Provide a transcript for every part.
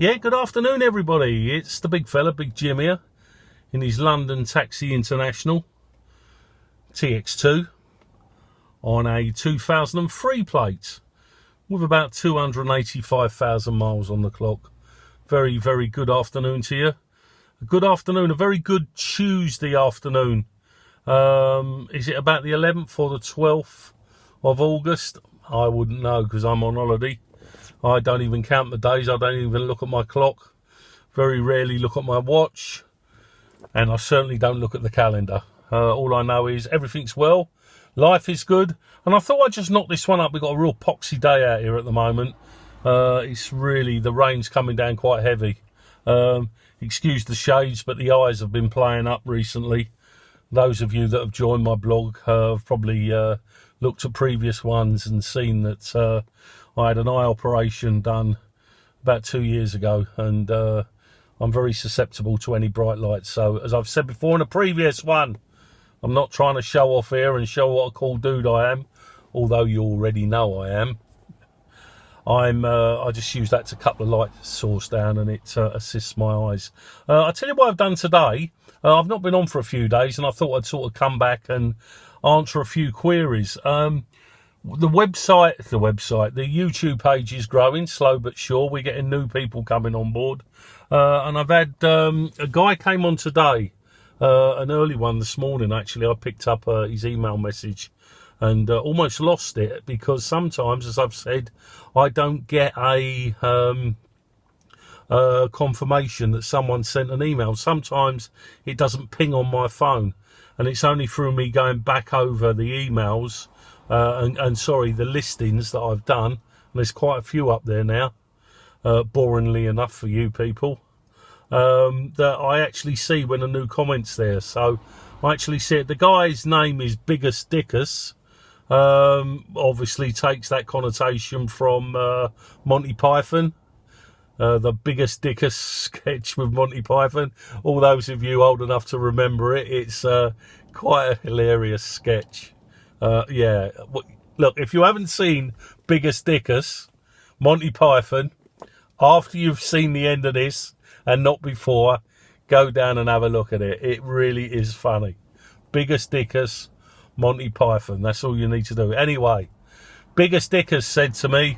Yeah, good afternoon everybody. It's the big fella, Big Jim here, in his London Taxi International TX2 on a 2003 plate with about 285,000 miles on the clock. Very, very good afternoon to you. A good afternoon, a very good Tuesday afternoon. Is it about the 11th or the 12th of August? I wouldn't know because I'm on holiday. I don't even count the days. I don't even look at my clock. Very rarely look at my watch. And I certainly don't look at the calendar. All I know is everything's well. Life is good. And I thought I'd just knock this one up. We've got a real poxy day out here at the moment. It's really, the rain's coming down quite heavy. Excuse the shades, but the eyes have been playing up recently. Those of you that have joined my blog have probably looked at previous ones and seen that I had an eye operation done about 2 years ago, and I'm very susceptible to any bright lights. So, as I've said before in a previous one, I'm not trying to show off here and show what a cool dude I am, although you already know I am. I just use that to cut the light source down, and it assists my eyes. I'll tell you what I've done today. I've not been on for a few days, and I thought I'd sort of come back and answer a few queries. The YouTube page is growing, slow but sure. We're getting new people coming on board. And I've had a guy came on today, an early one this morning, actually. I picked up his email message and almost lost it because sometimes, as I've said, I don't get a confirmation that someone sent an email. Sometimes it doesn't ping on my phone, and it's only through me going back over the emails the listings that I've done, and there's quite a few up there now, boringly enough for you people, that I actually see when a new comment's there. So I actually see it. The guy's name is Biggus Dickus. Obviously takes that connotation from Monty Python, the Biggus Dickus sketch with Monty Python. All those of you old enough to remember it, it's quite a hilarious sketch. Yeah, look, if you haven't seen Biggus Dickus, Monty Python, after you've seen the end of this and not before, go down and have a look at it. It really is funny. Biggus Dickus, Monty Python, that's all you need to do. Anyway, Biggus Dickus said to me,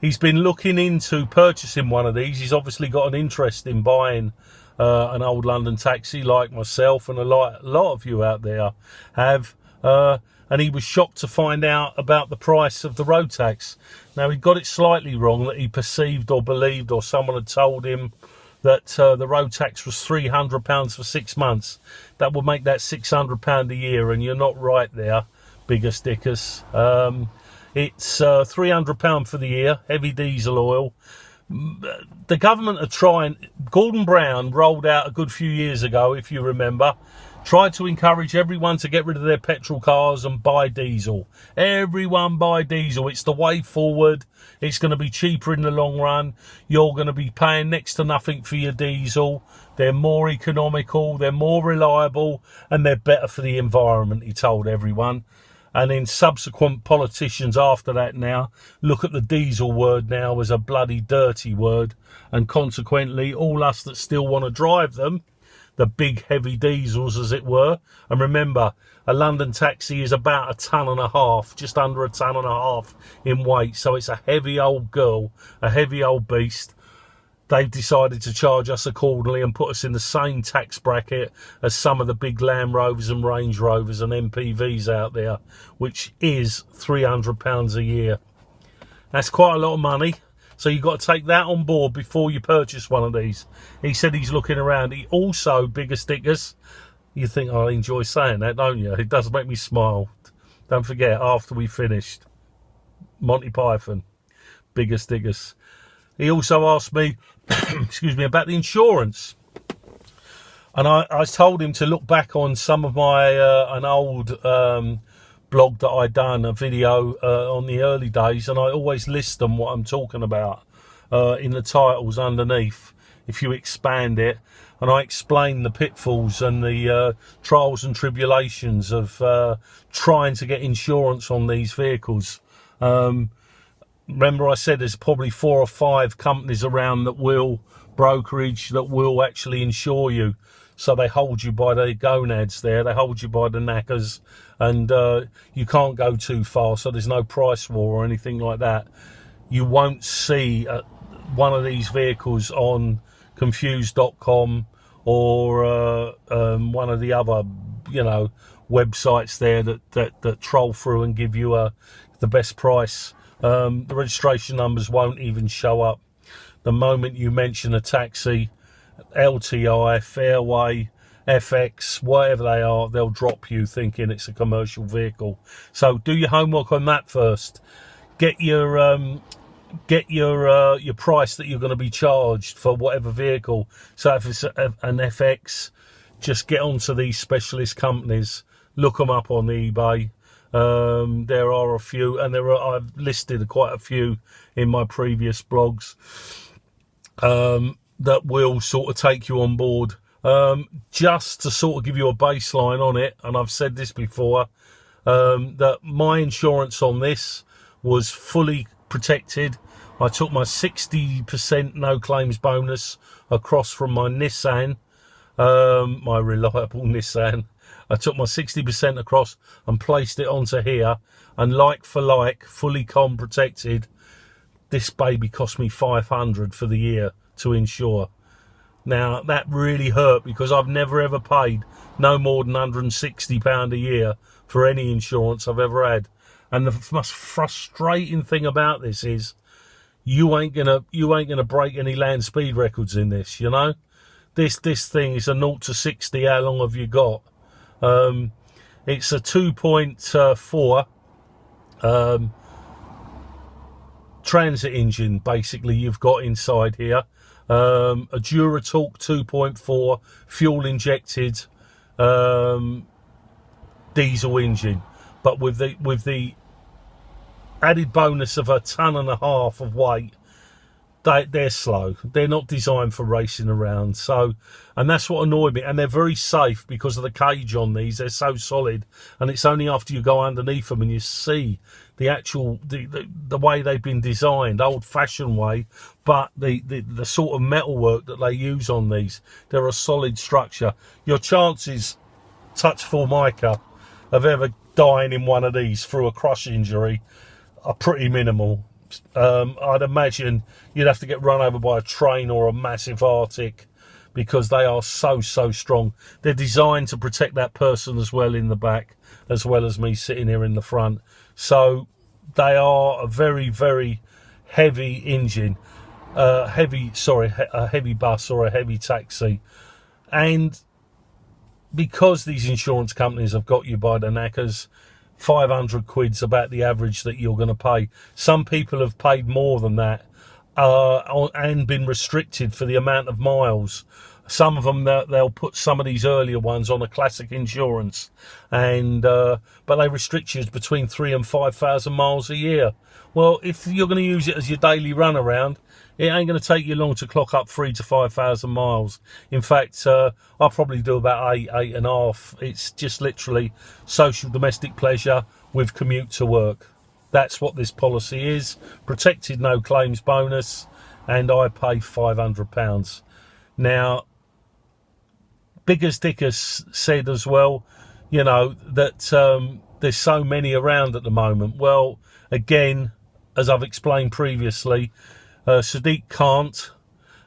he's been looking into purchasing one of these. He's obviously got an interest in buying an old London taxi like myself and a lot of you out there have. And he was shocked to find out about the price of the road tax. Now, he got it slightly wrong, that he perceived or believed, or someone had told him that the road tax was £300 for 6 months. That would make that £600 a year, and you're not right there, Biggus Dickus. It's £300 for the year, heavy diesel oil. The government are trying. Gordon Brown rolled out a good few years ago, if you remember, tried to encourage everyone to get rid of their petrol cars and buy diesel. Everyone buy diesel. It's the way forward. It's going to be cheaper in the long run. You're going to be paying next to nothing for your diesel. They're more economical, they're more reliable, and they're better for the environment, he told everyone. And then subsequent politicians after that now look at the diesel word now as a bloody dirty word. And consequently, all us that still want to drive them, the big heavy diesels as it were. And remember, a London taxi is about 1.5 tons, just under 1.5 tons in weight. So it's a heavy old girl, a heavy old beast. They've decided to charge us accordingly and put us in the same tax bracket as some of the big Land Rovers and Range Rovers and MPVs out there, which is £300 a year. That's quite a lot of money. So you've got to take that on board before you purchase one of these. He said he's looking around. He also, Biggus Dickus, you think I enjoy saying that, don't you? It does make me smile. Don't forget, after we finished, Monty Python, Biggus Dickus. He also asked me, excuse me, about the insurance. And I told him to look back on some of my, an old blog that I done, a video on the early days, and I always list them what I'm talking about in the titles underneath if you expand it, and I explain the pitfalls and the trials and tribulations of trying to get insurance on these vehicles. remember I said there's probably 4 or 5 companies around that will, brokerage, that will actually insure you. So they hold you by the gonads there, they hold you by the knackers, and you can't go too far, so there's no price war or anything like that. You won't see one of these vehicles on confused.com or one of the other, you know, websites there that troll through and give you the best price. The registration numbers won't even show up. The moment you mention a taxi, LTI, Fairway, FX, whatever they are, they'll drop you thinking it's a commercial vehicle. So do your homework on that first. Get your price that you're going to be charged for whatever vehicle. So if it's an FX, just get onto these specialist companies, look them up on eBay. There are a few, and I've listed quite a few in my previous blogs that will sort of take you on board. Just to sort of give you a baseline on it, and I've said this before, that my insurance on this was fully protected. I took my 60% no claims bonus across from my Nissan, my reliable Nissan. I took my 60% across and placed it onto here, and like for like, fully com protected, this baby cost me $500 for the year to insure. Now that really hurt, because I've never ever paid no more than £160 a year for any insurance I've ever had. And the most frustrating thing about this is you ain't gonna break any land speed records in this, you know. This thing is a 0 to 60. How long have you got? It's a 2.4 transit engine, basically, you've got inside here. A Duratalk 2.4 fuel injected diesel engine, but with the added bonus of 1.5 tons of weight. They're slow. They're not designed for racing around. So, and that's what annoyed me. And they're very safe because of the cage on these. They're so solid. And it's only after you go underneath them and you see the actual, the way they've been designed, old-fashioned way, but the sort of metalwork that they use on these, they're a solid structure. Your chances, touch Formica, of ever dying in one of these through a crush injury are pretty minimal. I'd imagine you'd have to get run over by a train or a massive Arctic, because they are so strong. They're designed to protect that person as well in the back, as well as me sitting here in the front. So they are a very heavy engine, a heavy bus or a heavy taxi. And because these insurance companies have got you by the knackers, 500 quid's about the average that you're going to pay. Some people have paid more than that and been restricted for the amount of miles. Some of them, they'll put some of these earlier ones on a classic insurance, and but they restrict you between 3,000 and 5,000 miles a year. Well, if you're going to use it as your daily run around, it ain't going to take you long to clock up 3,000 to 5,000 miles. In fact, I'll probably do about 8.5. It's just literally social domestic pleasure with commute to work. That's what this policy is. Protected no claims bonus, and I pay £500. Now, Biggus Dickus said as well, you know, that there's so many around at the moment. Well, again, as I've explained previously, Sadiq can't,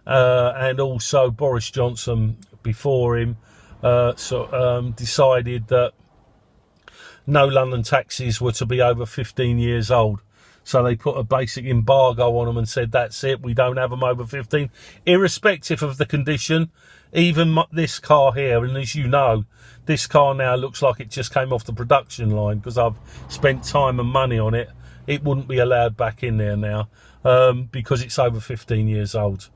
and also Boris Johnson before him decided that no London taxis were to be over 15 years old. So they put a basic embargo on them and said, that's it, we don't have them over 15. Irrespective of the condition, even this car here, and as you know, this car now looks like it just came off the production line because I've spent time and money on it. It wouldn't be allowed back in there now because it's over 15 years old.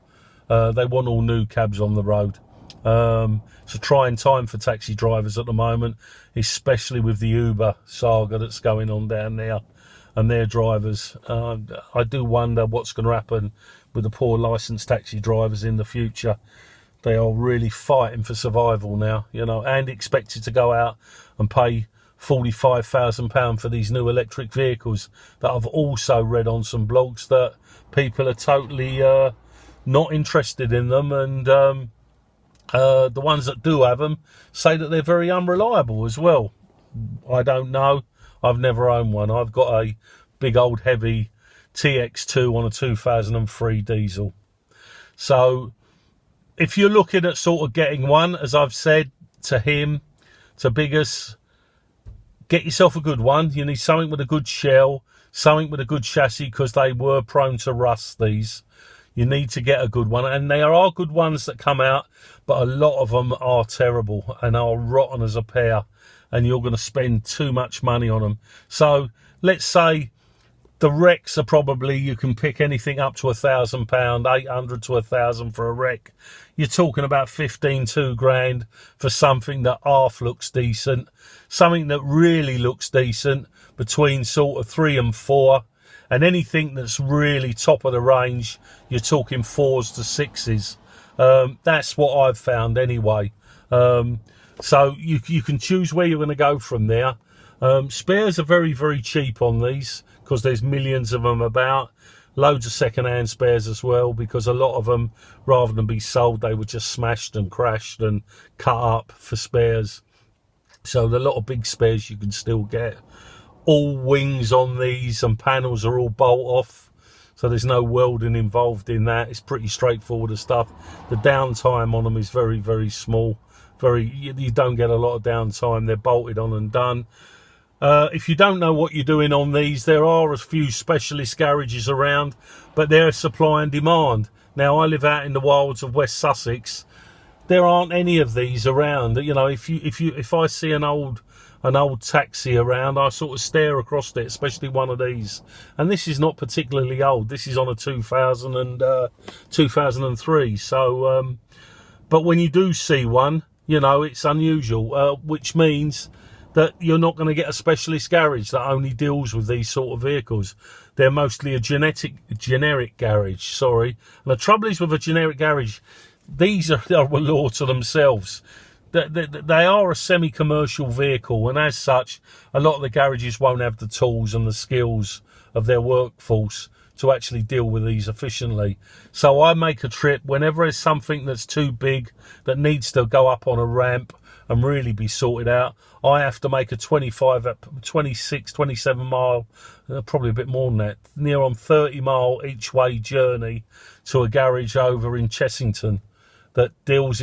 They want all new cabs on the road. It's a trying time for taxi drivers at the moment, especially with the Uber saga that's going on down there and their drivers. I do wonder what's going to happen with the poor licensed taxi drivers in the future. They are really fighting for survival now, you know, and expected to go out and pay £45,000 for these new electric vehicles that I've also read on some blogs that people are totally not interested in them, and the ones that do have them say that they're very unreliable as well. I don't know. I've never owned one. I've got a big old heavy TX2 on a 2003 diesel. So if you're looking at sort of getting one, as I've said to him, to Biggus, get yourself a good one. You need something with a good shell, something with a good chassis, because they were prone to rust, these. You need to get a good one, and there are good ones that come out, but a lot of them are terrible and are rotten as a pear, and you're going to spend too much money on them. So let's say the wrecks are probably, you can pick anything up to £1,000, 800 to 1,000 for a wreck. You're talking about 15, 2 grand for something that half looks decent. Something that really looks decent between sort of 3 and 4. And anything that's really top of the range, you're talking 4s to 6s. That's what I've found anyway. So you can choose where you're going to go from there. Spares are very, very cheap on these, because there's millions of them about. Loads of second-hand spares as well, because a lot of them, rather than be sold, they were just smashed and crashed and cut up for spares. So a lot of big spares you can still get. All wings on these and panels are all bolt off, so there's no welding involved in that. It's pretty straightforward as stuff. The downtime on them is very, very small. You don't get a lot of downtime. They're bolted on and done. If you don't know what you're doing on these, there are a few specialist garages around, but they're supply and demand. Now, I live out in the wilds of West Sussex. There aren't any of these around. You know, if I see an old taxi around, I sort of stare across it, especially one of these. And this is not particularly old. This is on a 2003. So, but when you do see one, you know, it's unusual, which means that you're not going to get a specialist garage that only deals with these sort of vehicles. They're mostly a generic garage, sorry. And the trouble is with a generic garage, these are a law to themselves. They are a semi-commercial vehicle, and as such, a lot of the garages won't have the tools and the skills of their workforce to actually deal with these efficiently. So I make a trip whenever there's something that's too big, that needs to go up on a ramp and really be sorted out. I have to make a 26, 27 mile, probably a bit more than that, near on 30 mile each way journey to a garage over in Chessington that deals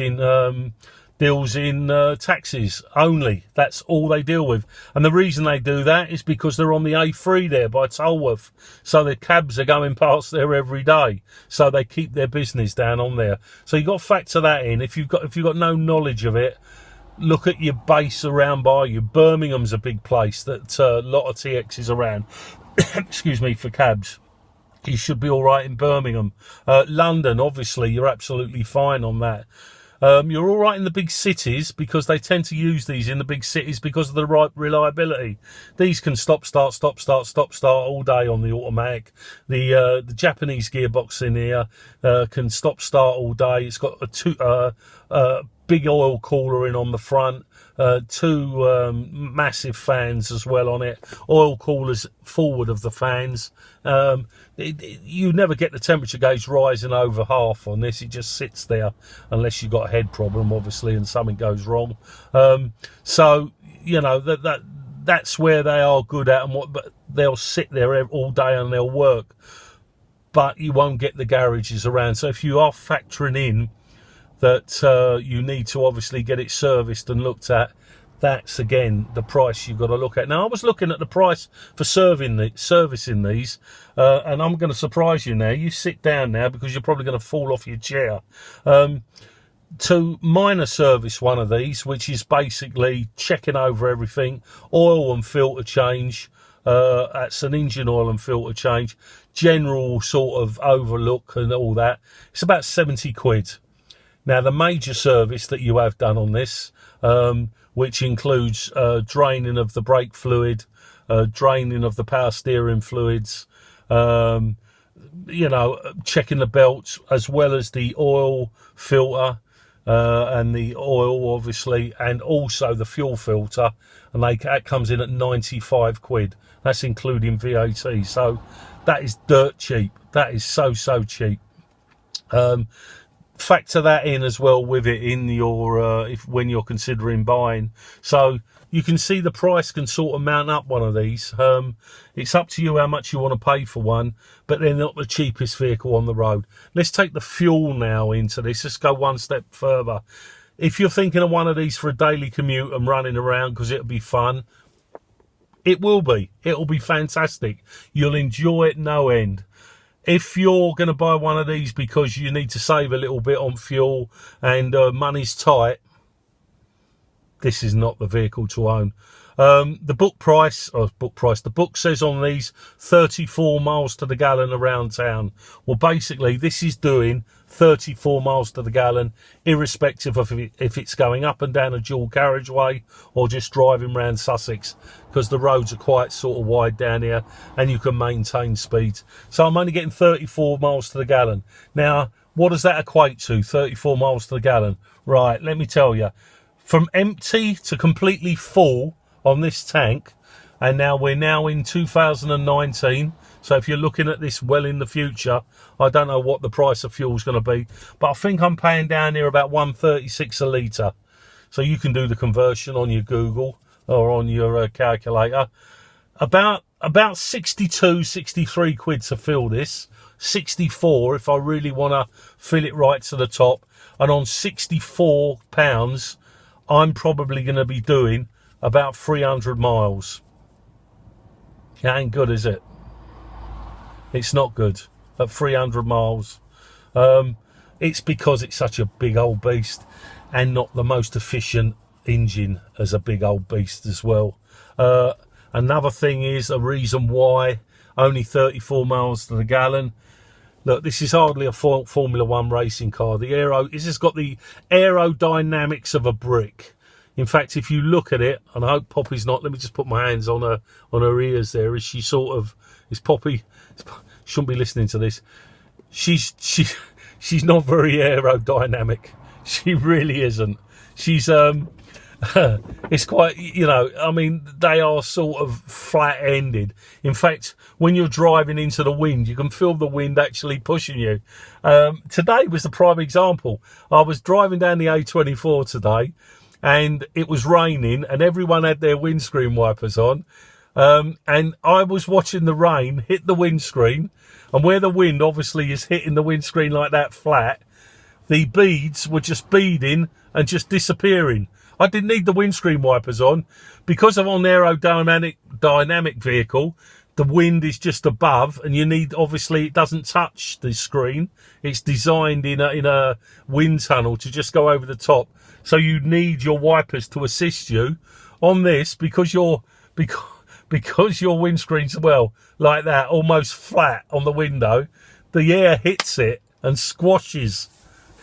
in taxis only. That's all they deal with. And the reason they do that is because they're on the A3 there by Tolworth. So the cabs are going past there every day. So they keep their business down on there. So you've got to factor that in. If you've got no knowledge of it, look at your base around by you. Birmingham's a big place that a lot of TXs around. Excuse me, for cabs. You should be all right in Birmingham. London, obviously, you're absolutely fine on that. You're all right in the big cities, because they tend to use these in the big cities because of the right reliability. These can stop, start all day on the automatic. The Japanese gearbox in here can stop, start all day. It's got a big oil cooler in on the front. 2 massive fans as well on it. Oil coolers forward of the fans. You never get the temperature gauge rising over half on this. It just sits there, unless you've got a head problem, obviously, and something goes wrong. So you know that's where they are good at, but they'll sit there all day and they'll work, but you won't get the garages around. So if you are factoring in that you need to obviously get it serviced and looked at, that's again the price you've got to look at. Now, I was looking at the price for servicing these, and I'm going to surprise you now. You sit down now, because you're probably going to fall off your chair. To minor service one of these, which is basically checking over everything, oil and filter change, that's an engine oil and filter change, general sort of overlook and all that, it's about 70 quid. Now, the major service that you have done on this, which includes draining of the brake fluid, draining of the power steering fluids, you know, checking the belts, as well as the oil filter, and the oil, obviously, and also the fuel filter, and that comes in at 95 quid. That's including VAT. So that is dirt cheap. That is so cheap. Factor that in as well with it in your when you're considering buying. So you can see the price can sort of mount up one of these. It's up to you how much you want to pay for one, but they're not the cheapest vehicle on the road. Let's take the fuel now into this. Let's go one step further. If you're thinking of one of these for a daily commute and running around because it'll be fun, it will be. It'll be fantastic. You'll enjoy it no end. If you're going to buy one of these because you need to save a little bit on fuel and money's tight, this is not the vehicle to own. The book says on these 34 miles to the gallon around town. Well, basically, this is doing 34 miles to the gallon, irrespective of if it's going up and down a dual carriageway or just driving around Sussex, because the roads are quite sort of wide down here and you can maintain speed. So I'm only getting 34 miles to the gallon. Now, what does that equate to, 34 miles to the gallon? Right, let me tell you. From empty to completely full on this tank, and now we're in 2019, so if you're looking at this well in the future, I don't know what the price of fuel is going to be, but I think I'm paying down here about 136 a litre. So you can do the conversion on your Google or on your calculator. About 62, 63 quid to fill this, 64 if I really want to fill it right to the top, and on 64 pounds I'm probably going to be doing about 300 miles. It ain't good, is it? It's not good at 300 miles. It's because it's such a big old beast and not the most efficient engine as a big old beast as well. Another thing is a reason why only 34 miles to the gallon. Look, this is hardly a Formula One racing car. This has got the aerodynamics of a brick. In fact, if you look at it, and I hope Poppy's not, let me just put my hands on her ears there. Is Poppy, shouldn't be listening to this. She's not very aerodynamic. She really isn't. She's it's quite, I mean, they are sort of flat-ended. In fact, when you're driving into the wind, you can feel the wind actually pushing you. Today was the prime example. I was driving down the A24 today, and it was raining, and everyone had their windscreen wipers on. And I was watching the rain hit the windscreen, and where the wind obviously is hitting the windscreen like that flat, the beads were just beading and just disappearing. I didn't need the windscreen wipers on because I'm on an aerodynamic vehicle. The wind is just above, and you need, obviously, it doesn't touch the screen. It's designed in a wind tunnel to just go over the top. So you need your wipers to assist you on this because your windscreen's, well, like that, almost flat on the window. The air hits it and squashes.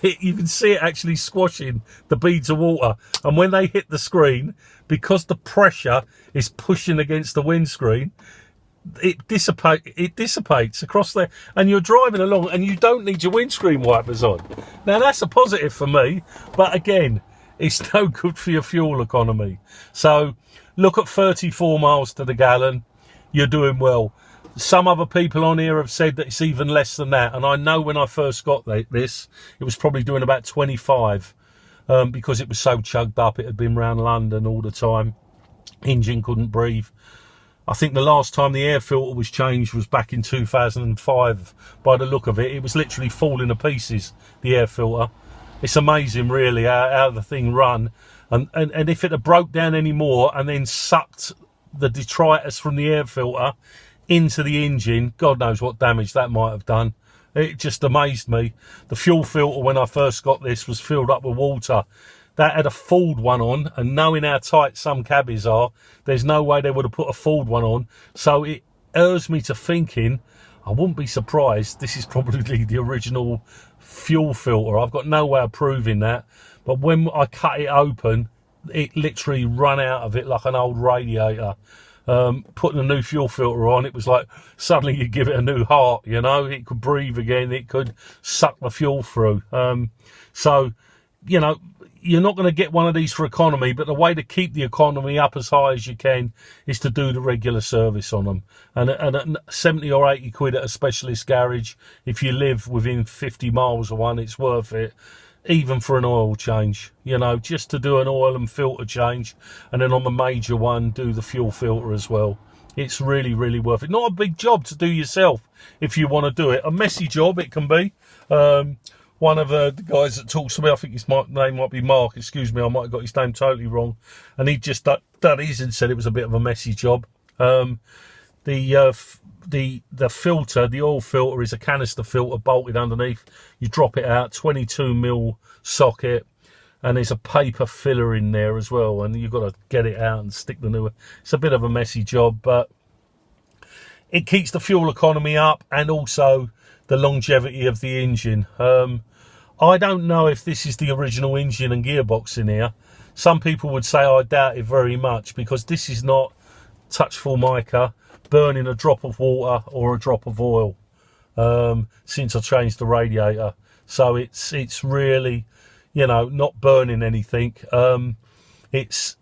You can see it actually squashing the beads of water. And when they hit the screen, because the pressure is pushing against the windscreen, it dissipates across there. And you're driving along and you don't need your windscreen wipers on. Now, that's a positive for me. But again, it's no good for your fuel economy. So look at 34 miles to the gallon. You're doing well. Some other people on here have said that it's even less than that. And I know when I first got this, it was probably doing about 25 because it was so chugged up. It had been around London all the time. Engine couldn't breathe. I think the last time the air filter was changed was back in 2005. By the look of it, it was literally falling to pieces, the air filter. It's amazing, really, how the thing run. And if it had broke down any more and then sucked the detritus from the air filter into the engine, God knows what damage that might have done. It just amazed me. The fuel filter, when I first got this, was filled up with water. That had a Ford one on, and knowing how tight some cabbies are, there's no way they would have put a Ford one on. So it urged me to thinking, I wouldn't be surprised, this is probably the original fuel filter. I've got no way of proving that. But when I cut it open, it literally ran out of it like an old radiator. Putting a new fuel filter on, it was like suddenly you give it a new heart, it could breathe again, it could suck the fuel through. So you know, you're not going to get one of these for economy, but the way to keep the economy up as high as you can is to do the regular service on them. And at 70 or 80 quid at a specialist garage, if you live within 50 miles of one, it's worth it. Even for an oil change, you know, just to do an oil and filter change. And then on the major one, do the fuel filter as well. It's really, really worth it. Not a big job to do yourself if you want to do it. A messy job it can be. One of the guys that talks to me, I think his name might be Mark, excuse me, I might have got his name totally wrong. And he just done his and said it was a bit of a messy job. The filter, the oil filter, is a canister filter bolted underneath. You drop it out, 22mm socket, and there's a paper filler in there as well. And you've got to get it out and stick the new. It's a bit of a messy job, but it keeps the fuel economy up and also the longevity of the engine. I don't know if this is the original engine and gearbox in here. Some people would say I doubt it very much, because this is not touch formica burning a drop of water or a drop of oil since I changed the radiator. So it's really, you know, not burning anything. It's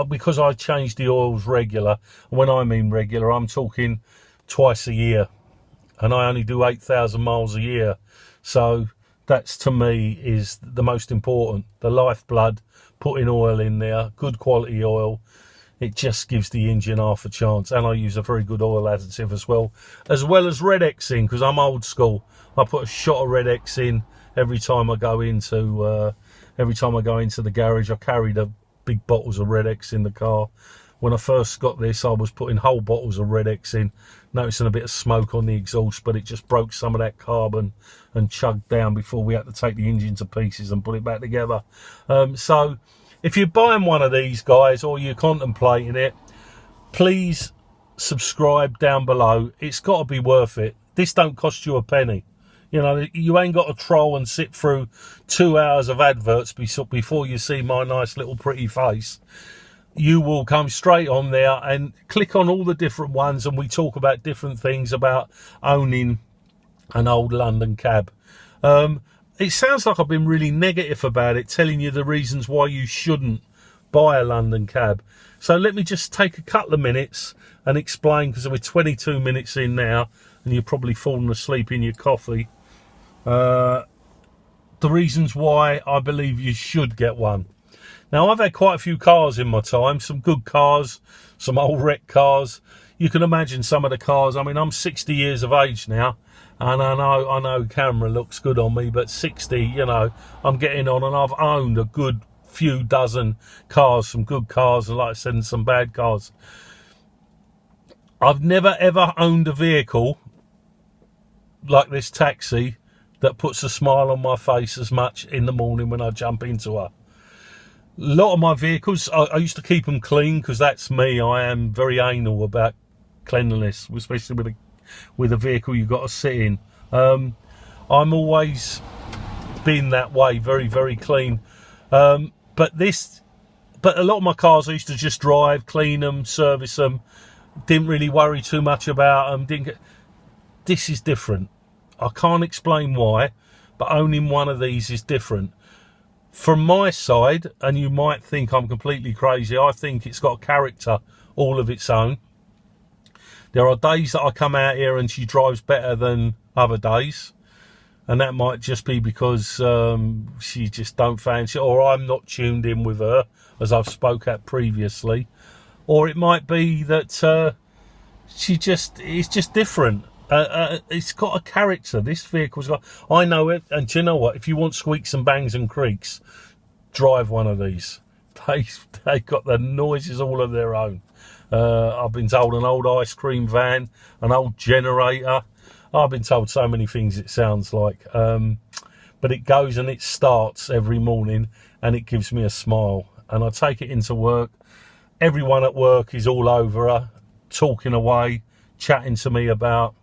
because I change the oils regular. And when I mean regular, I'm talking twice a year. And I only do 8,000 miles a year. So that's, to me, is the most important. The lifeblood, putting oil in there, good quality oil. It just gives the engine half a chance. And I use a very good oil additive as well as Red X in, because I'm old school. I put a shot of Red X in every time I go into the garage. I carry the big bottles of Red X in the car. When I first got this, I was putting whole bottles of Red X in, noticing a bit of smoke on the exhaust, but it just broke some of that carbon and chugged down before we had to take the engine to pieces and put it back together. So if you're buying one of these, guys, or you're contemplating it, please subscribe down below. It's got to be worth it. This don't cost you a penny. You know, you ain't got to troll and sit through 2 hours of adverts before you see my nice little pretty face. You will come straight on there and click on all the different ones, and we talk about different things about owning an old London cab. It sounds like I've been really negative about it, telling you the reasons why you shouldn't buy a London cab. So let me just take a couple of minutes and explain, because we're 22 minutes in now and you're probably falling asleep in your coffee, the reasons why I believe you should get one. Now, I've had quite a few cars in my time, some good cars, some old wreck cars. You can imagine some of the cars. I mean, I'm 60 years of age now, and I know camera looks good on me, but 60, you know, I'm getting on, and I've owned a good few dozen cars, some good cars, and like I said, and some bad cars. I've never ever owned a vehicle like this taxi that puts a smile on my face as much in the morning when I jump into her. A lot of my vehicles, I used to keep them clean, because that's me. I am very anal about cleanliness, especially with a vehicle you've got to sit in. I'm always been that way, very, very clean. But a lot of my cars I used to just drive, clean them, service them. Didn't really worry too much about them. This is different. I can't explain why, but owning one of these is different. From my side, and you might think I'm completely crazy, I think it's got a character all of its own. There are days that I come out here and she drives better than other days, and that might just be because she just don't fancy it, or I'm not tuned in with her, as I've spoke at previously, or it might be that it's just different. It's got a character. This vehicle's got, I know it, and do you know what? If you want squeaks and bangs and creaks, drive one of these. They got the noises all of their own. I've been told an old ice cream van, an old generator. I've been told so many things it sounds like. But it goes and it starts every morning, and it gives me a smile. And I take it into work. Everyone at work is all over her, talking away, chatting to me about,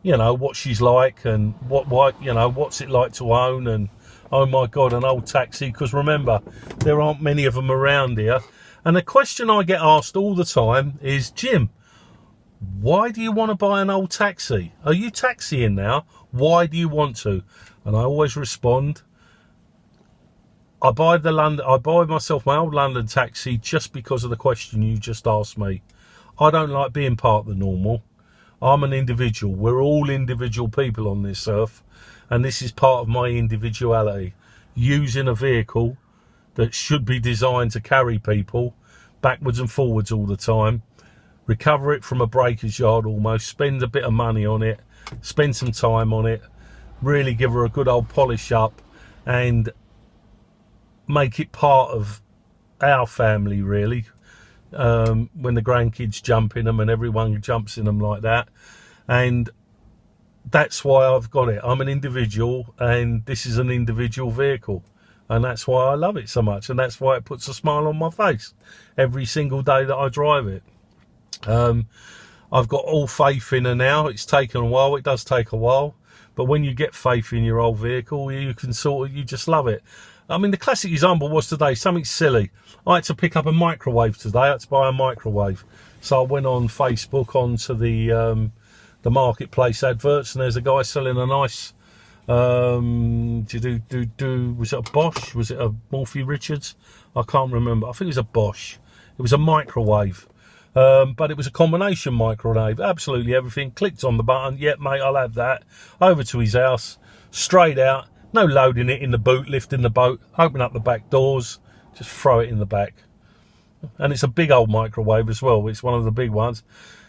you know, what she's like, and what's it like to own, and oh my God, an old taxi. Because remember, there aren't many of them around here. And the question I get asked all the time is, Jim, why do you want to buy an old taxi? Are you taxiing now? Why do you want to? And I always respond, I buy myself my old London taxi just because of the question you just asked me. I don't like being part of the normal. I'm an individual. We're all individual people on this earth, and this is part of my individuality. Using a vehicle that should be designed to carry people backwards and forwards all the time, recover it from a breaker's yard almost, spend a bit of money on it, spend some time on it, really give her a good old polish up, and make it part of our family, really. When the grandkids jump in them and everyone jumps in them like that. And that's why I've got it. I'm an individual, and this is an individual vehicle, and that's why I love it so much, and that's why it puts a smile on my face every single day that I drive it. I've got all faith in her now. It's taken a while. It does take a while, but when you get faith in your old vehicle, you just love it. I mean, the classic example was today, something silly. I had to pick up a microwave today. I had to buy a microwave. So I went on Facebook onto the marketplace adverts, and there's a guy selling a nice, was it a Bosch? Was it a Morphy Richards? I can't remember. I think it was a Bosch. It was a microwave. But it was a combination microwave. Absolutely everything. Clicked on the button. Yep, mate, I'll have that. Over to his house. Straight out. No loading it in the boot, lifting the boat, open up the back doors, just throw it in the back. And it's a big old microwave as well. It's one of the big ones.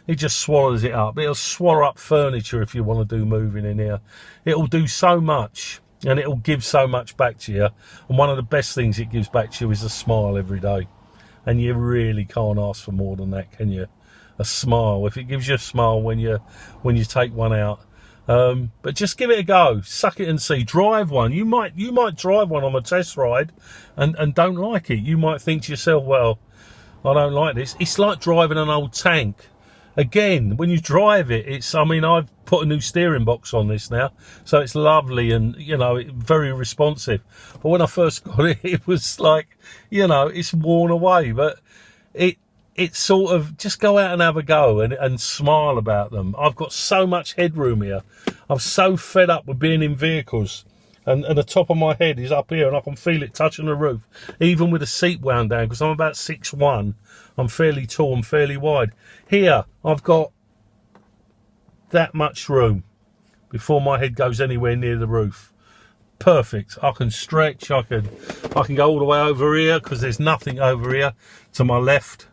It just swallows it up. It'll swallow up furniture if you want to do moving in here. It'll do so much, and it'll give so much back to you. And one of the best things it gives back to you is a smile every day. And you really can't ask for more than that, can you? A smile. If it gives you a smile when you take one out. But just give it a go, suck it and see. Drive one. You might drive one on a test ride and don't like it. You might think to yourself, well, I don't like this. It's like driving an old tank. Again, when you drive it, I've put a new steering box on this now, so it's lovely and, very responsive. But when I first got it, it was like, it's worn away. But it's sort of, just go out and have a go and smile about them. I've got so much headroom here. I'm so fed up with being in vehicles. And the top of my head is up here, and I can feel it touching the roof, even with the seat wound down, because I'm about 6'1". I'm fairly tall and fairly wide. Here, I've got that much room before my head goes anywhere near the roof. Perfect. I can stretch. I can go all the way over here, because there's nothing over here to my left.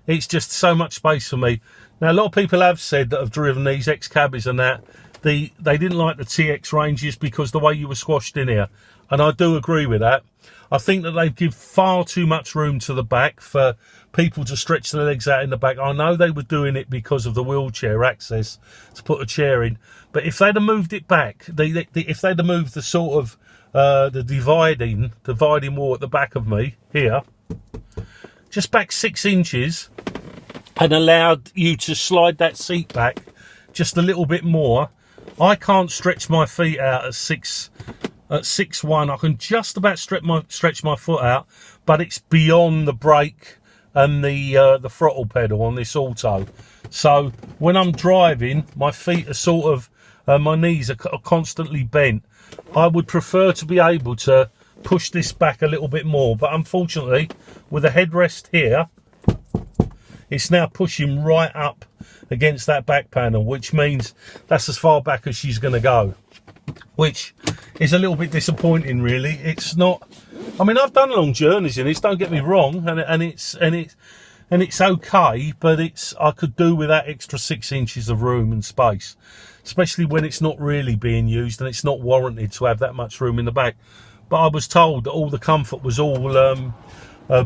It's just so much space for me. Now, a lot of people have said that have driven these ex-cabbies and that, they didn't like the TX ranges because the way you were squashed in here. And I do agree with that. I think that they give far too much room to the back for people to stretch their legs out in the back. I know they were doing it because of the wheelchair access to put a chair in. But if they'd have moved it back, if they'd have moved the sort of the dividing wall at the back of me, here, just back 6 inches, and allowed you to slide that seat back just a little bit more, I can't stretch my feet out at 6'1". I can just about stretch my foot out, but it's beyond the brake and the throttle pedal on this auto. So when I'm driving, my feet are sort of, my knees are constantly bent. I would prefer to be able to push this back a little bit more, but unfortunately, with the headrest here, it's now pushing right up against that back panel, which means that's as far back as she's going to go, which is a little bit disappointing, really. It's not, I've done long journeys in this, don't get me wrong, and it's okay, but I could do with that extra 6 inches of room and space, especially when it's not really being used and it's not warranted to have that much room in the back. But I was told that all the comfort was all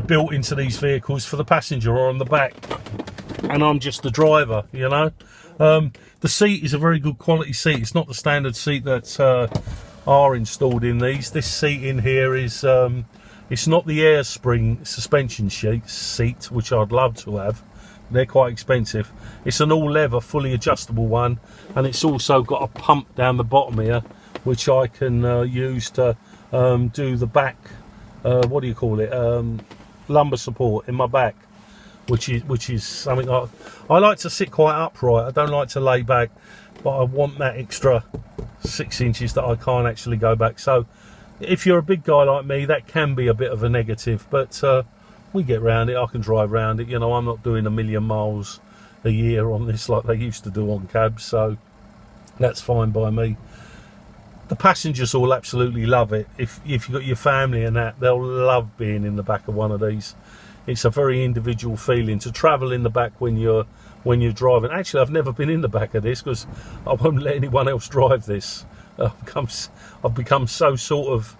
built into these vehicles for the passenger or on the back, and I'm just the driver, The seat is a very good quality seat. It's not the standard seat that are installed in these. This seat in here is it's not the air spring suspension seat, which I'd love to have. They're quite expensive. It's an all leather, fully adjustable one, and it's also got a pump down the bottom here, which I can use to do the back, lumbar support in my back, which is something I like to sit quite upright. I don't like to lay back, but I want that extra 6 inches that I can't actually go back. So if you're a big guy like me, that can be a bit of a negative, but we get round it. I can drive round it. You know, I'm not doing 1,000,000 miles a year on this like they used to do on cabs, so that's fine by me. The passengers all absolutely love it. If you've got your family and that, they'll love being in the back of one of these. It's a very individual feeling to travel in the back when you're driving. Actually, I've never been in the back of this because I won't let anyone else drive this. I've become so sort of,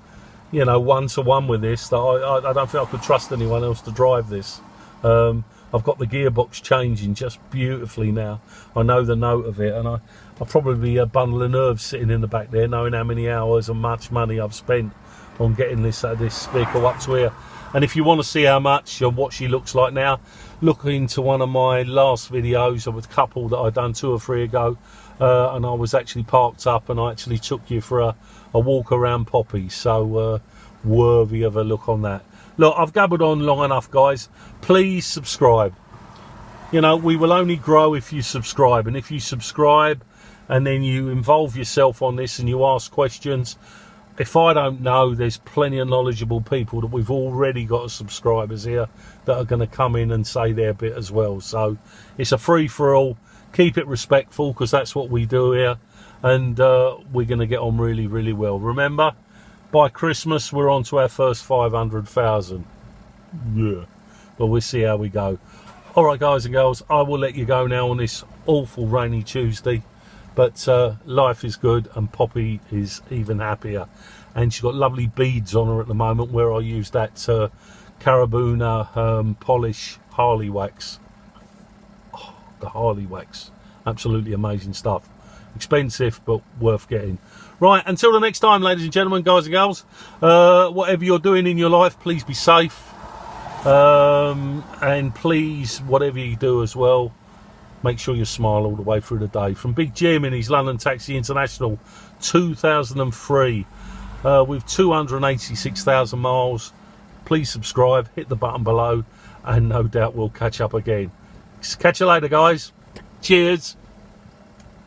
you know, one-to-one with this that I don't think I could trust anyone else to drive this. I've got the gearbox changing just beautifully now. I know the note of it, and I'll probably be a bundle of nerves sitting in the back there, knowing how many hours and much money I've spent on getting this vehicle up to here. And if you want to see how much and what she looks like now, look into one of my last videos of a couple that I'd done 2 or 3 ago, and I was actually parked up and I actually took you for a walk around Poppy. So worthy of a look on that. Look, I've gabbled on long enough, guys. Please subscribe. You know, we will only grow if you subscribe, and if you subscribe and then you involve yourself on this and you ask questions, if I don't know, there's plenty of knowledgeable people that we've already got as subscribers here that are going to come in and say their bit as well. So it's a free-for-all. Keep it respectful, because that's what we do here, and we're going to get on really, really well. Remember, by Christmas, we're on to our first 500,000. Yeah, but we'll see how we go. All right, guys and girls, I will let you go now on this awful rainy Tuesday. But life is good, and Poppy is even happier. And she's got lovely beads on her at the moment, where I use that Carabuna polish Harley wax. Oh, the Harley wax. Absolutely amazing stuff. Expensive, but worth getting. Right, until the next time, ladies and gentlemen, guys and girls, whatever you're doing in your life, please be safe. And please, whatever you do as well, make sure you smile all the way through the day. From Big Jim in his London Taxi International 2003 with 286,000 miles. Please subscribe, hit the button below, and no doubt we'll catch up again. Catch you later, guys. Cheers.